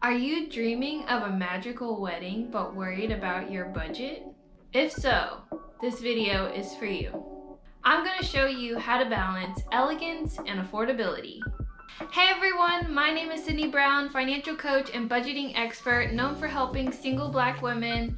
Are you dreaming of a magical wedding but worried about your budget? If so, this video is for you. I'm going to show you how to balance elegance and affordability. Hey everyone, my name is Sydney Brown, financial coach and budgeting expert known for helping single Black women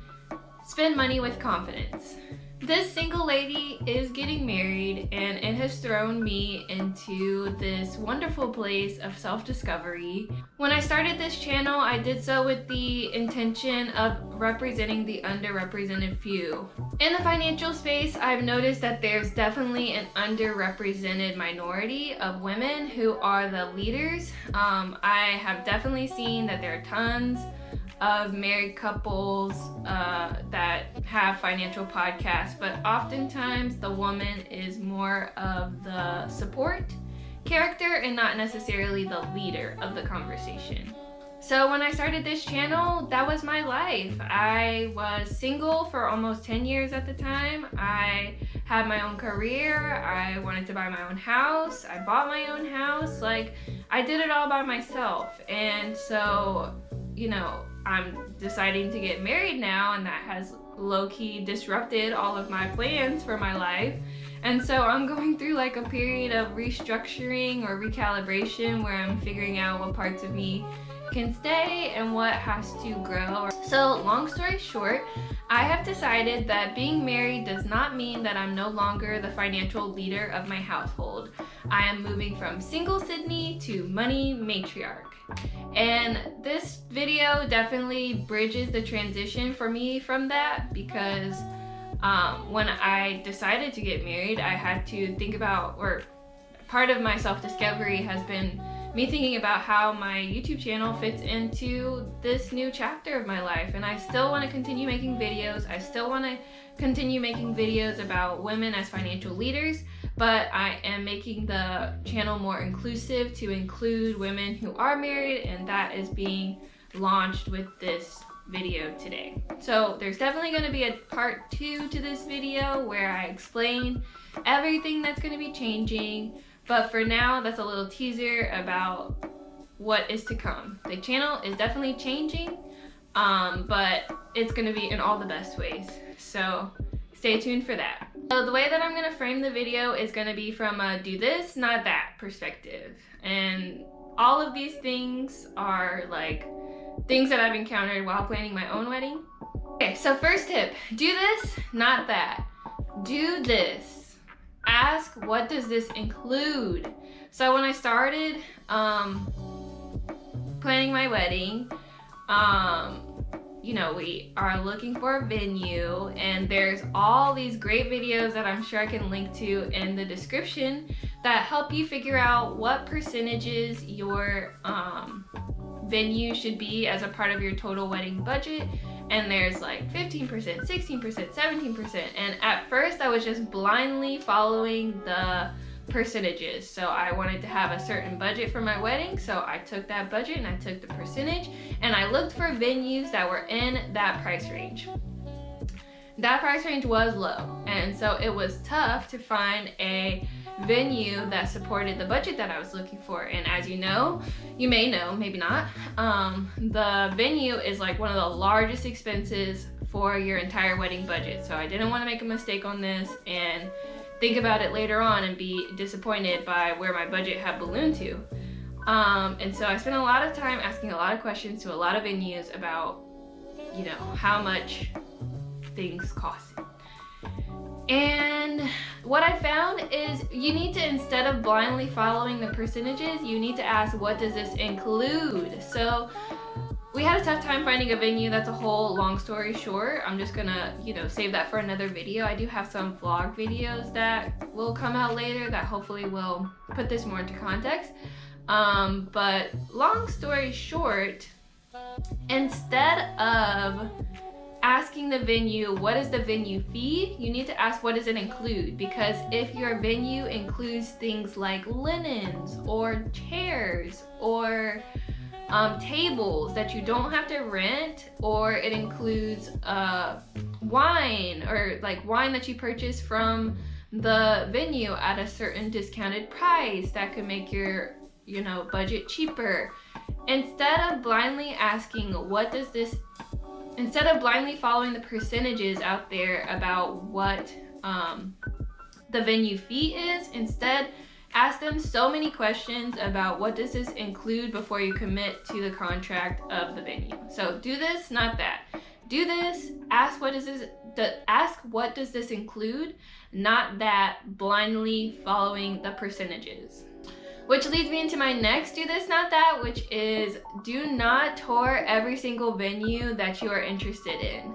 spend money with confidence. This single lady is getting married, and it has thrown me into this wonderful place of self-discovery. When I started this channel, I did so with the intention of representing the underrepresented few. In the financial space, I've noticed that there's definitely an underrepresented minority of women who are the leaders. I have definitely seen that there are tons of married couples that have financial podcasts, but oftentimes the woman is more of the support character and not necessarily the leader of the conversation. So when I started this channel, that was my life. I was single for almost 10 years at the time. I had my own career. I wanted to buy my own house. I bought my own house. Like, I did it all by myself. And so, you know, I'm deciding to get married now, and that has low-key disrupted all of my plans for my life. And so I'm going through like a period of restructuring or recalibration where I'm figuring out what parts of me can stay and what has to grow. So long story short, I have decided that being married does not mean that I'm no longer the financial leader of my household. I am moving from single Sydney to money matriarch. And this video definitely bridges the transition for me from that, because when I decided to get married, I had to think about, or part of my self-discovery has been me thinking about how my YouTube channel fits into this new chapter of my life. And I still want to continue making videos. I still want to continue making videos about women as financial leaders, but I am making the channel more inclusive to include women who are married, and that is being launched with this video today. So there's definitely going to be a part 2 to this video where I explain everything that's going to be changing. But for now, that's a little teaser about what is to come. The channel is definitely changing, but it's gonna be in all the best ways. So stay tuned for that. So the way that I'm gonna frame the video is gonna be from a do this, not that perspective. And all of these things are like things that I've encountered while planning my own wedding. Okay, so first tip, do this, not that. Do this. Ask, what does this include? So when I started planning my wedding, you know, we are looking for a venue, and there's all these great videos that I'm sure I can link to in the description that help you figure out what percentages your venue should be as a part of your total wedding budget. And there's like 15%, 16%, 17%. And at first I was just blindly following the percentages. So I wanted to have a certain budget for my wedding. So I took that budget and I took the percentage, and I looked for venues that were in that price range. That price range was low. And so it was tough to find a venue that supported the budget that I was looking for. And as you know, you may know, maybe not, the venue is like one of the largest expenses for your entire wedding budget. So I didn't want to make a mistake on this and think about it later on and be disappointed by where my budget had ballooned to. And so I spent a lot of time asking a lot of questions to a lot of venues about, you know, how much things cost. And what I found is you need to, instead of blindly following the percentages, you need to ask, what does this include? So we had a tough time finding a venue. That's a whole long story short. I'm just gonna, you know, save that for another video. I do have some vlog videos that will come out later that hopefully will put this more into context. But long story short, instead of asking the venue, what is the venue fee? You need to ask, what does it include? Because if your venue includes things like linens or chairs or tables that you don't have to rent, or it includes wine, or like wine that you purchase from the venue at a certain discounted price that could make your, you know, budget cheaper. Instead of blindly following the percentages out there about what the venue fee is, instead ask them so many questions about what does this include before you commit to the contract of the venue. So do this, not that. Do this, ask what does this include, not that blindly following the percentages. Which leads me into my next do this, not that, which is do not tour every single venue that you are interested in.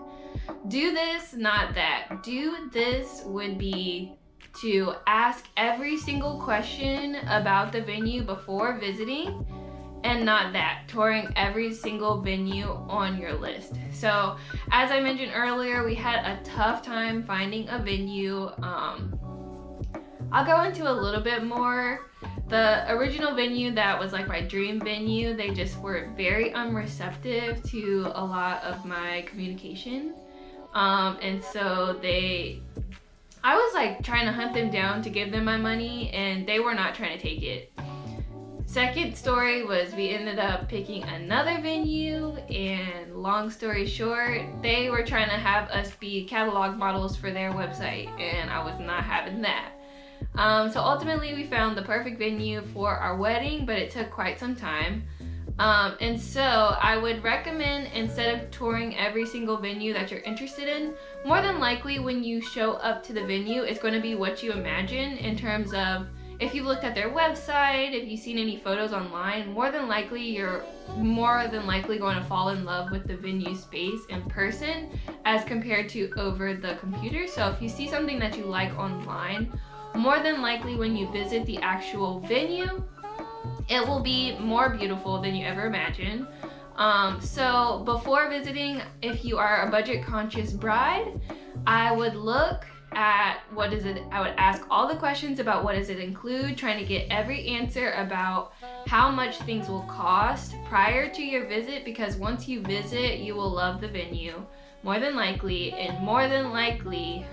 Do this, not that. Do this would be to ask every single question about the venue before visiting, and not that, touring every single venue on your list. So as I mentioned earlier, we had a tough time finding a venue. I'll go into a little bit more. The original venue that was like my dream venue, they just were very unreceptive to a lot of my communication. And so I was like trying to hunt them down to give them my money, and they were not trying to take it. Second story was we ended up picking another venue, and long story short, they were trying to have us be catalog models for their website, and I was not having that. So ultimately we found the perfect venue for our wedding, but it took quite some time. And so I would recommend, instead of touring every single venue that you're interested in, more than likely when you show up to the venue, it's going to be what you imagine in terms of if you've looked at their website, if you've seen any photos online, more than likely you're going to fall in love with the venue space in person as compared to over the computer. So if you see something that you like online, more than likely when you visit the actual venue, it will be more beautiful than you ever imagined. So before visiting, if you are a budget conscious bride, I would look at I would ask all the questions about what does it include, trying to get every answer about how much things will cost prior to your visit, because once you visit, you will love the venue more than likely, and more than likely,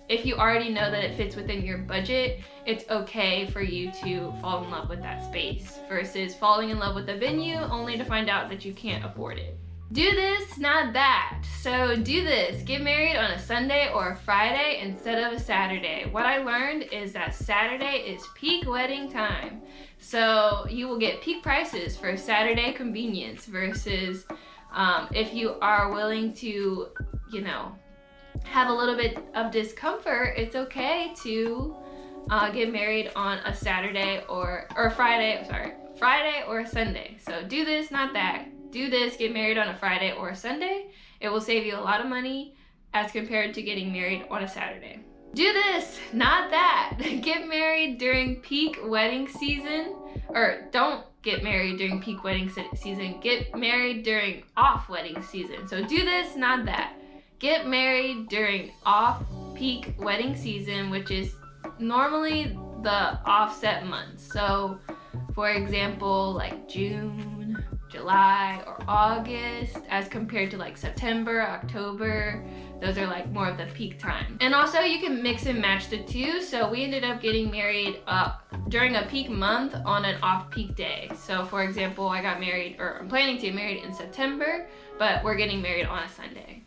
if you already know that it fits within your budget, it's okay for you to fall in love with that space versus falling in love with the venue only to find out that you can't afford it. Do this, not that. So do this. Get married on a Sunday or a Friday instead of a Saturday. What I learned is that Saturday is peak wedding time. So you will get peak prices for Saturday convenience versus if you are willing to, have a little bit of discomfort, it's okay to get married on a Saturday or Friday or a Sunday. So do this, not that. Do this, get married on a Friday or a Sunday. It will save you a lot of money as compared to getting married on a Saturday. Do this, not that. Get married during peak wedding season, or don't get married during peak wedding season. Get married during off wedding season. So do this, not that. Get married during off-peak wedding season, which is normally the offset months. So, for example, like June, July, or August, as compared to like September, October. Those are like more of the peak time. And also you can mix and match the two. So we ended up getting married during a peak month on an off-peak day. So for example, I'm planning to get married in September, but we're getting married on a Sunday.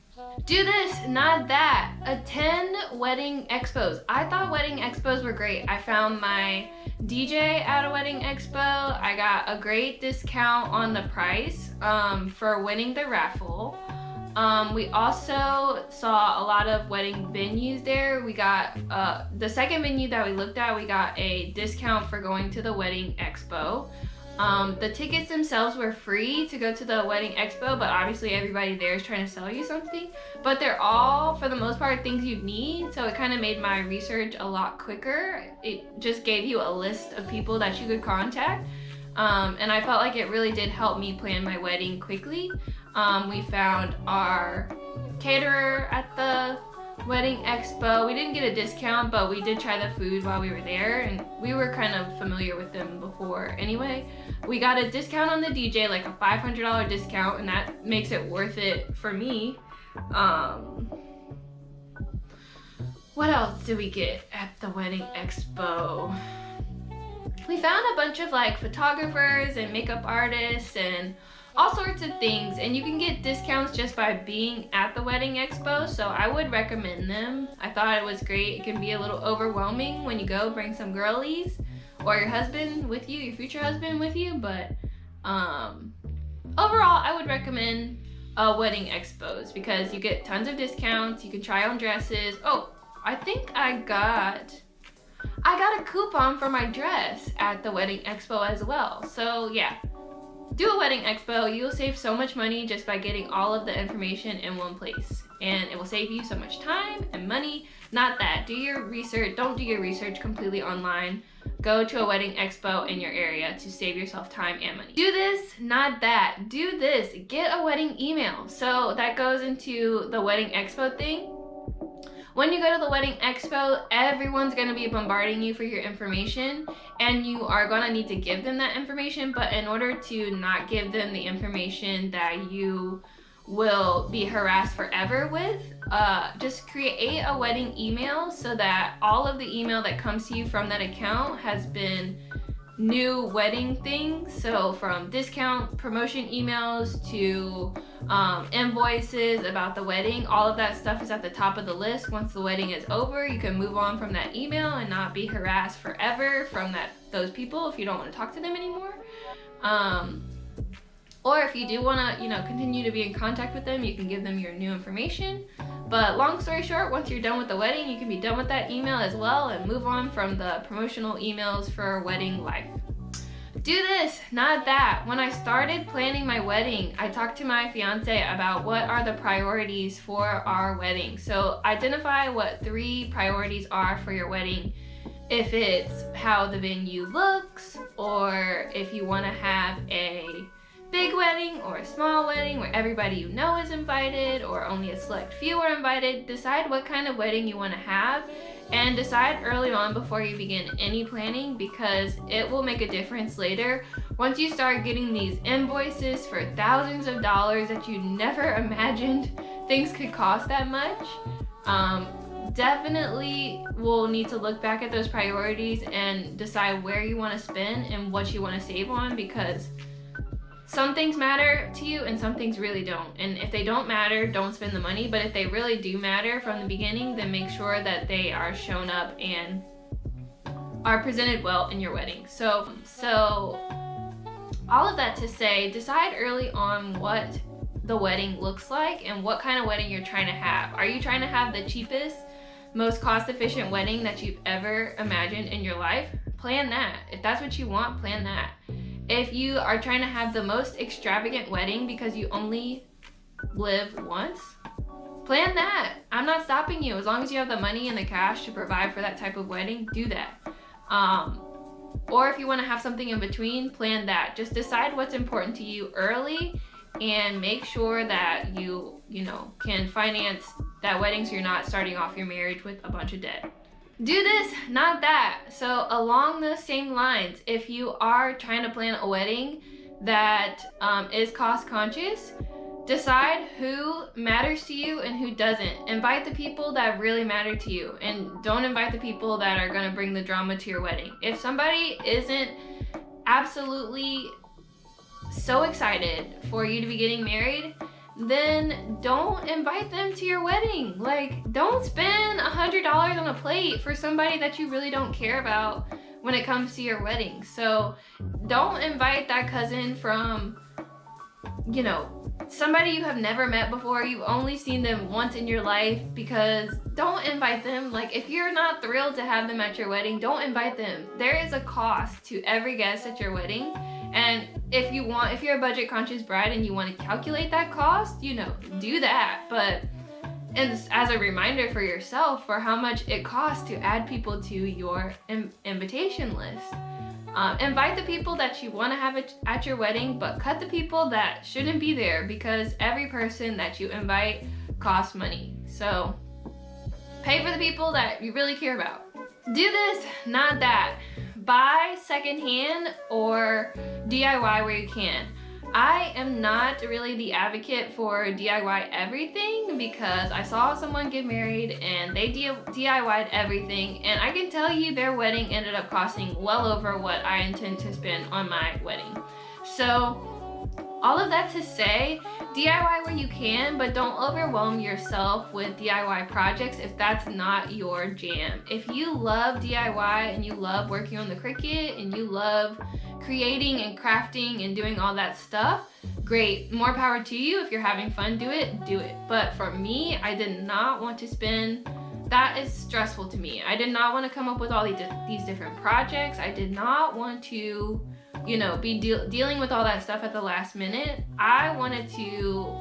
Do this, not that. Attend Wedding Expos. I thought Wedding Expos were great. I found my DJ at a Wedding Expo. I got a great discount on the price for winning the raffle. We also saw a lot of wedding venues there. We got the second venue that we looked at, we got a discount for going to the Wedding Expo. The tickets themselves were free to go to the Wedding Expo, but obviously everybody there is trying to sell you something. But they're all, for the most part, things you need, so it kind of made my research a lot quicker. It just gave you a list of people that you could contact, and I felt like it really did help me plan my wedding quickly. We found our caterer at the Wedding Expo. We didn't get a discount, but we did try the food while we were there, and we were kind of familiar with them before anyway. We got a discount on the DJ, like a $500 discount, and that makes it worth it for me. What else did we get at the Wedding Expo? we found a bunch of like photographers and makeup artists and all sorts of things, and you can get discounts just by being at the Wedding Expo, so I would recommend them. I thought it was great. It can be a little overwhelming when you go. Bring some girlies or your husband with you, your future husband with you, but overall I would recommend Wedding Expos because you get tons of discounts. You can try on dresses. Oh, I think I got a coupon for my dress at the Wedding Expo as well. So yeah, do a Wedding Expo. You'll save so much money just by getting all of the information in one place, and it will save you so much time and money. Not that. Do your research. Don't do your research completely online. Go to a Wedding Expo in your area to save yourself time and money. Do this, not that. Do this. Get a wedding email. So that goes into the Wedding Expo thing. When you go to the Wedding Expo, everyone's going to be bombarding you for your information, and you are going to need to give them that information. But in order to not give them the information that you will be harassed forever with, just create a wedding email so that all of the email that comes to you from that account has been new wedding things. So from discount promotion emails to invoices about the wedding, all of that stuff is at the top of the list. Once the wedding is over, you can move on from that email and not be harassed forever from those people if you don't want to talk to them anymore. Or if you do want to, continue to be in contact with them, you can give them your new information. But long story short, once you're done with the wedding, you can be done with that email as well and move on from the promotional emails for wedding life. Do this, not that. When I started planning my wedding, I talked to my fiance about what are the priorities for our wedding. So identify what 3 priorities are for your wedding. If it's how the venue looks, or if you want to have a big wedding or a small wedding where everybody you know is invited or only a select few are invited. Decide what kind of wedding you want to have, and decide early on before you begin any planning, because it will make a difference later. Once you start getting these invoices for thousands of dollars that you never imagined things could cost that much, definitely will need to look back at those priorities and decide where you want to spend and what you want to save on, because some things matter to you and some things really don't. And if they don't matter, don't spend the money. But if they really do matter from the beginning, then make sure that they are shown up and are presented well in your wedding. So all of that to say, decide early on what the wedding looks like and what kind of wedding you're trying to have. Are you trying to have the cheapest, most cost-efficient wedding that you've ever imagined in your life? Plan that. If that's what you want, plan that. If you are trying to have the most extravagant wedding because you only live once, plan that. I'm not stopping you. As long as you have the money and the cash to provide for that type of wedding, do that. Or if you want to have something in between, plan that. Just decide what's important to you early and make sure that you can finance that wedding so you're not starting off your marriage with a bunch of debt. Do this, not that. So along the same lines, if you are trying to plan a wedding that is cost conscious, decide who matters to you and who doesn't. Invite the people that really matter to you, and don't invite the people that are going to bring the drama to your wedding. If somebody isn't absolutely so excited for you to be getting married, then don't invite them to your wedding. Like, don't spend $100 on a plate for somebody that you really don't care about when it comes to your wedding. So don't invite that cousin from, somebody you have never met before. You've only seen them once in your life, because don't invite them. Like, if you're not thrilled to have them at your wedding, don't invite them. There is a cost to every guest at your wedding. And if you're a budget conscious bride and you want to calculate that cost, do that. But as a reminder for yourself for how much it costs to add people to your invitation list. Invite the people that you want to have at your wedding, but cut the people that shouldn't be there, because every person that you invite costs money. So pay for the people that you really care about. Do this, not that. Buy secondhand or DIY where you can. I am not really the advocate for DIY everything, because I saw someone get married and they DIY'd everything, and I can tell you their wedding ended up costing well over what I intend to spend on my wedding. So all of that to say, DIY where you can, but don't overwhelm yourself with DIY projects if that's not your jam. If you love DIY and you love working on the Cricut and you love creating and crafting and doing all that stuff, great, more power to you. If you're having fun, do it. But for me, I did not want to spend, that is stressful to me. I did not want to come up with all these different projects. I did not want to, you know, be dealing with all that stuff at the last minute. I wanted to,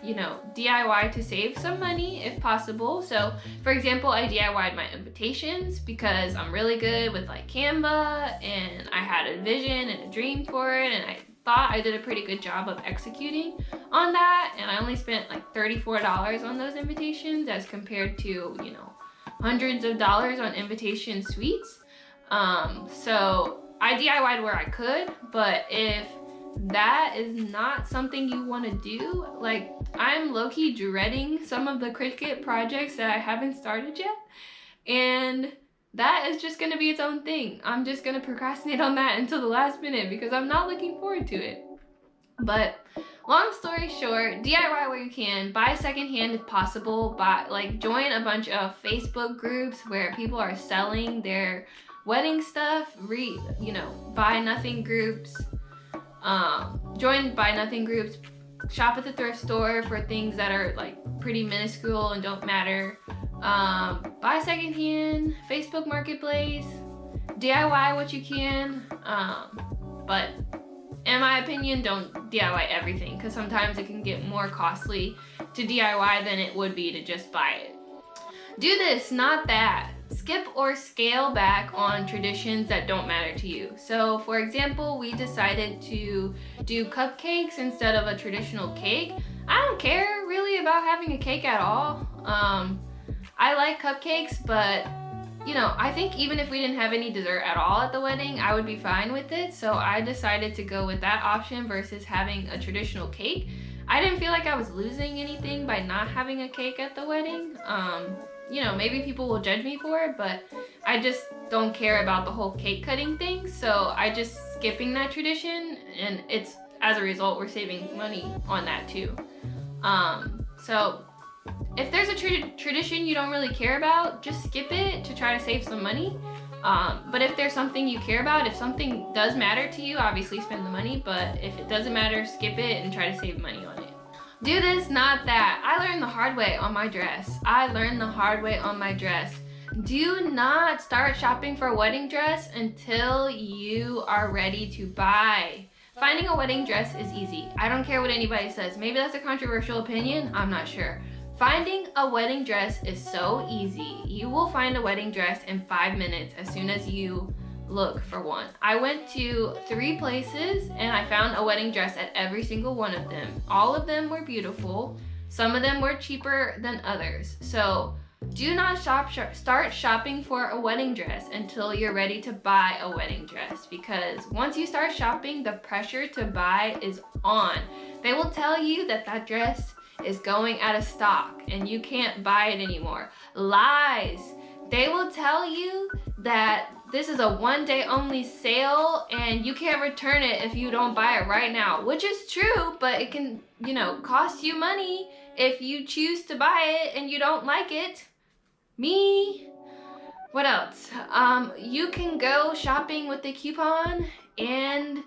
you know, DIY to save some money if possible. So for example, I DIY'd my invitations because I'm really good with like Canva, and I had a vision and a dream for it, and I thought I did a pretty good job of executing on that, and I only spent like $34 on those invitations as compared to, you know, hundreds of dollars on invitation suites. So I DIY'd where I could, but if that is not something you want to do, like, I'm low-key dreading some of the Cricut projects that I haven't started yet, and that is just going to be its own thing. I'm just going to procrastinate on that until the last minute because I'm not looking forward to it. But long story short, DIY where you can, buy secondhand if possible, join a bunch of Facebook groups where people are selling their wedding stuff, buy nothing groups, join buy nothing groups, shop at the thrift store for things that are like pretty minuscule and don't matter, buy secondhand, Facebook Marketplace, DIY what you can, but in my opinion, don't DIY everything, because sometimes it can get more costly to DIY than it would be to just buy it. Do this, not that. Skip or scale back on traditions that don't matter to you. So for example, we decided to do cupcakes instead of a traditional cake. I don't care really about having a cake at all. I like cupcakes, but you know, I think even if we didn't have any dessert at all at the wedding, I would be fine with it. So I decided to go with that option versus having a traditional cake. I didn't feel like I was losing anything by not having a cake at the wedding. You know, maybe people will judge me for it, but I just don't care about the whole cake cutting thing. So I just skipping that tradition, and it's, as a result, we're saving money on that too. So if there's a tradition you don't really care about, just skip it to try to save some money. But if there's something you care about, if something does matter to you, obviously spend the money, but if it doesn't matter, skip it and try to save money on it. Do this, not that. I learned the hard way on my dress. Do not start shopping for a wedding dress until you are ready to buy. Finding a wedding dress is easy. I don't care what anybody says. Maybe that's a controversial opinion, I'm not sure. Finding a wedding dress is so easy. You will find a wedding dress in 5 minutes as soon as you look for one. I went to 3 places and I found a wedding dress at every single one of them. All of them were beautiful. Some of them were cheaper than others. So do not start shopping for a wedding dress until you're ready to buy a wedding dress, because once you start shopping, the pressure to buy is on. They will tell you that that dress is going out of stock and you can't buy it anymore. Lies. They will tell you that this is a one-day only sale and you can't return it if you don't buy it right now, which is true, but it can, you know, cost you money if you choose to buy it and you don't like it. Me. What else? You can go shopping with the coupon, and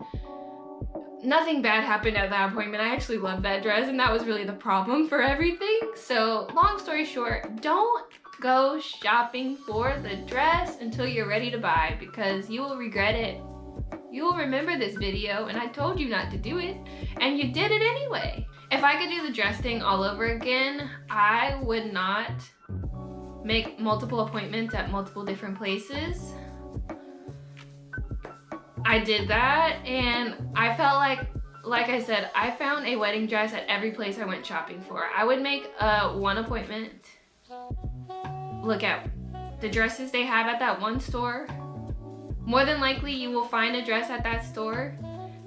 nothing bad happened at that appointment. I actually loved that dress, and that was really the problem for everything. So long story short, don't go shopping for the dress until you're ready to buy, because you will regret it. You will remember this video and I told you not to do it, and you did it anyway. If I could do the dress thing all over again, I would not make multiple appointments at multiple different places. I did that and I felt like I said, I found a wedding dress at every place I went shopping for. I would make one appointment, look at the dresses they have at that one store. More than likely you will find a dress at that store.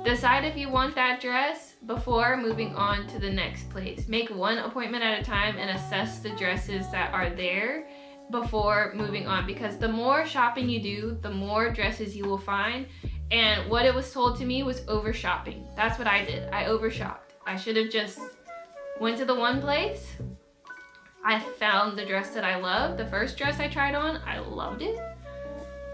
Decide if you want that dress, before moving on to the next place. Make one appointment at a time and assess the dresses that are there before moving on, because the more shopping you do, the more dresses you will find. And what it was told to me was over shopping. That's what I did. I over shopped. I should have just went to the one place. I found the dress that I loved. The first dress I tried on, I loved it.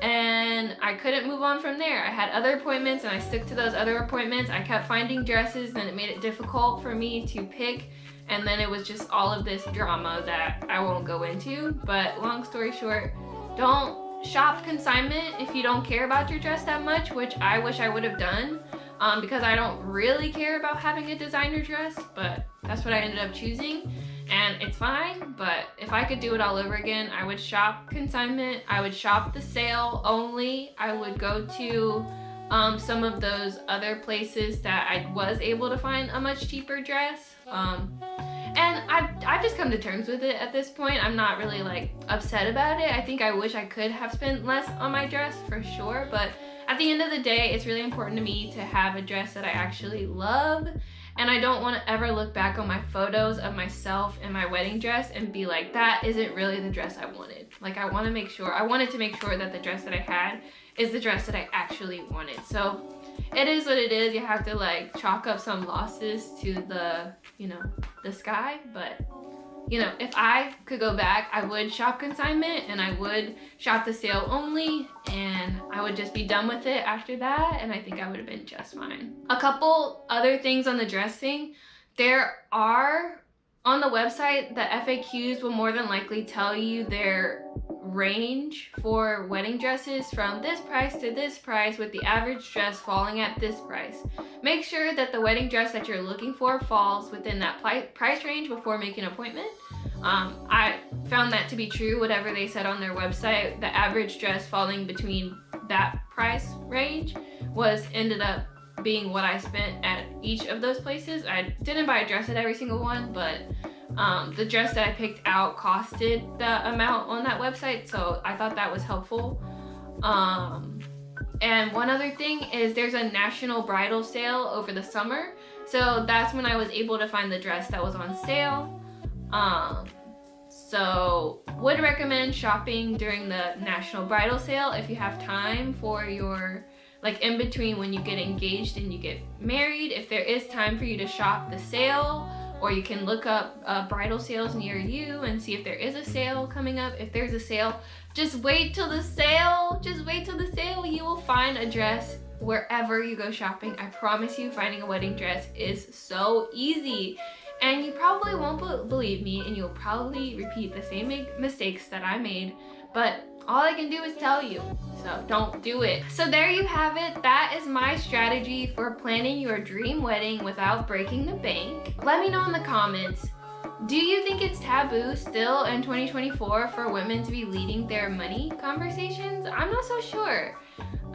And I couldn't move on from there. I had other appointments and I stuck to those other appointments. I kept finding dresses and it made it difficult for me to pick. And then it was just all of this drama that I won't go into. But long story short, don't shop consignment if you don't care about your dress that much, which I wish I would have done, because I don't really care about having a designer dress, but that's what I ended up choosing. And it's fine, but if I could do it all over again, I would shop consignment. I would shop the sale only. I would go to some of those other places that I was able to find a much cheaper dress. And I've just come to terms with it at this point. I'm not really like upset about it. I think I wish I could have spent less on my dress for sure, but at the end of the day, it's really important to me to have a dress that I actually love. And I don't want to ever look back on my photos of myself in my wedding dress and be like, that isn't really the dress I wanted. Like, I wanted to make sure that the dress that I had is the dress that I actually wanted. So it is what it is. You have to like chalk up some losses to the, the sky. But, if I could go back, I would shop consignment and I would shop the sale only, and I would just be done with it after that, and I think I would have been just fine. A couple other things on the dressing. There are, on the website, the FAQs will more than likely tell you their range for wedding dresses from this price to this price, with the average dress falling at this price. Make sure that the wedding dress that you're looking for falls within that price range before making an appointment. I found that to be true. Whatever they said on their website, the average dress falling between that price range ended up being what I spent at each of those places. I didn't buy a dress at every single one, but the dress that I picked out costed the amount on that website, so I thought that was helpful. And one other thing is there's a national bridal sale over the summer, so that's when I was able to find the dress that was on sale. So would recommend shopping during the national bridal sale if you have time for your, like, in between when you get engaged and you get married. If there is time for you to shop the sale, or you can look up bridal sales near you and see if there is a sale coming up. If there's a sale, just wait till the sale. Just wait till the sale. You will find a dress wherever you go shopping. I promise you, finding a wedding dress is so easy. And you probably won't believe me, and you'll probably repeat the same mistakes that I made, but all I can do is tell you, so don't do it. So there you have it. That is my strategy for planning your dream wedding without breaking the bank. Let me know in the comments, do you think it's taboo still in 2024 for women to be leading their money conversations? I'm not so sure.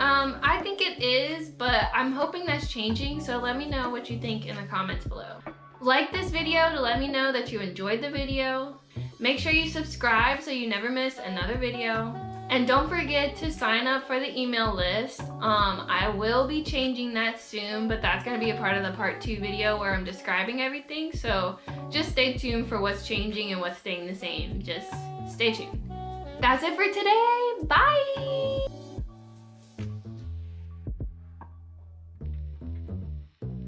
I think it is, but I'm hoping that's changing, so let me know what you think in the comments below. Like this video to let me know that you enjoyed the video. Make sure you subscribe so you never miss another video. And don't forget to sign up for the email list. I will be changing that soon, but that's gonna be a part of the part 2 video where I'm describing everything. So just stay tuned for what's changing and what's staying the same. Just stay tuned. That's it for today. Bye!